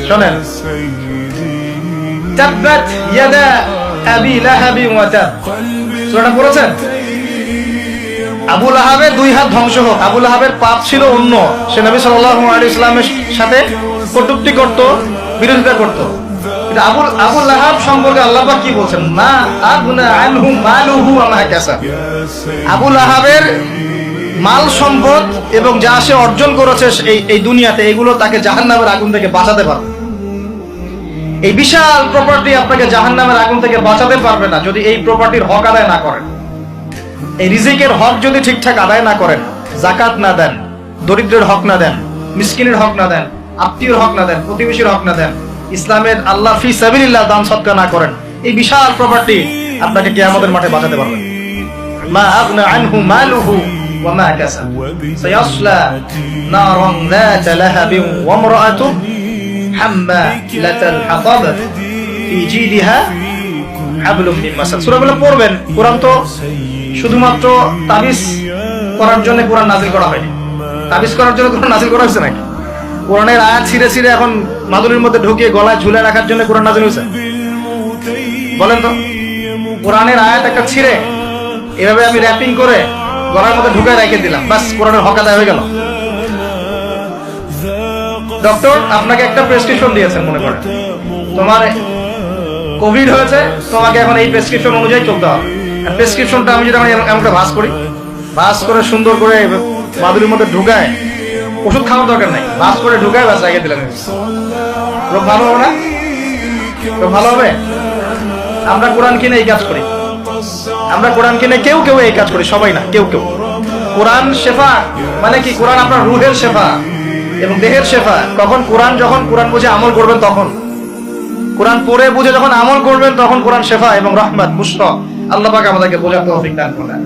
শোনেন, তাব্বাত ইয়াদা আবি লাহাবি ওয়া তাব, সূরাটা পড়েছেন? আবু লাহাবের দুই হাত ধ্বংস হোক। আবু লাহাবের পাপ ছিল অন্য, সে নবী সাল্লাল্লাহু আলাইহি ওয়াসাল্লামের সাথে কটূক্তি করত, বিরোধিতা করত। কিন্তু আবু লাহাব সম্পর্কে আল্লাহ পাক কি বলছেন? মা আগনা আনহু মালুহু ওয়া মা কাসাব। আবু লাহাবের মাল সম্পদ এবং যা সে অর্জন করেছে এই দুনিয়াতে, এগুলো তাকে জাহান্নামের আগুন থেকে বাঁচাতে পারবে। এই বিশাল প্রপার্টি আপনাকে জাহান্নামের আগুন থেকে বাঁচাতে পারবে না যদি এই প্রপার্টির হক আদায় না করেন। এই রিজিকের হক যদি ঠিকঠাক আদায় না করেন, যাকাত না দেন, দরিদ্রের হক না দেন, মিসকিনের হক না দেন, আত্মীয়র হক না দেন, প্রতিবেশীর হক না দেন, ইসলামের আল্লাহ ফি সাবিলিল্লাহ দান সদকা না করেন, এই বিশাল প্রপার্টি আপনাকে কিয়ামতের মাঠে বাঁচাতে পারবে। মা আগনা আনহু মালুহু ওয়া মা কাসাব সায়াসলা নারান যাতা লাহাবিন ওয়া ইমরাআতু হাম্মালাতাল হাতাব ফি জিদিহা হাবলুম মিন মাসাদ। সূরাগুলো পড়বেন। কোরআন তো শুধুমাত্র তাবিজ করার জন্য কোরআন নাযিল করা হয়নি। তাবিজ করার জন্য কোরআন নাযিল করা হয়েছে নাকি? কোরআনের আয়াত ছিঁড়ে ছিঁড়ে এখন মাদুরির মধ্যে ঢুকিয়ে গলায় ঝুলে রাখার জন্য কোরআন নাযিল হয়েছে? বলেন তো, কোরআনের আয়াত একটা ছিঁড়ে এভাবে আমি র্যাপিং করে গলার মধ্যে ঢুকায় রেখে দিলাম, বাস কোরআনের হক আদায় হয়ে গেল। ডক্টর আপনাকে একটা প্রেসক্রিপশন দিয়েছেন, মনে করেন তোমার কোভিড হয়েছে, তোমাকে এখন এই প্রেসক্রিপশন অনুযায়ী চলতে হবে। প্রেসক্রিপশনটা আমি যদি এমন করে ভাঁজ করি, ভাঁজ করে সুন্দর করে মাদুরির মধ্যে ঢুকায়, ওষুধ খাওয়ার দরকার নাই, ভাঁজ করে ঢুকায় বাস রেখে দিলাম, রোগ ভালো হবে না? রোগ ভালো হবে? আমরা কোরআন কিনে এই কাজ করি, আমরা কোরআন কিনে কেউ কেউ এই কাজ করি, সবাই না, কেউ কেউ। কোরআন শেফা মানে কি? কোরআন আপনার রুহের শেফা এবং দেহের শেফা। কখন? যখন কোরআন বুঝে আমল করবেন তখন। কোরআন পড়ে বুঝে যখন আমল করবেন তখন কোরআন শেফা এবং রহমত মুশফা। আল্লাহ পাক আমাদেরকে বোঝার তৌফিক দান করেন।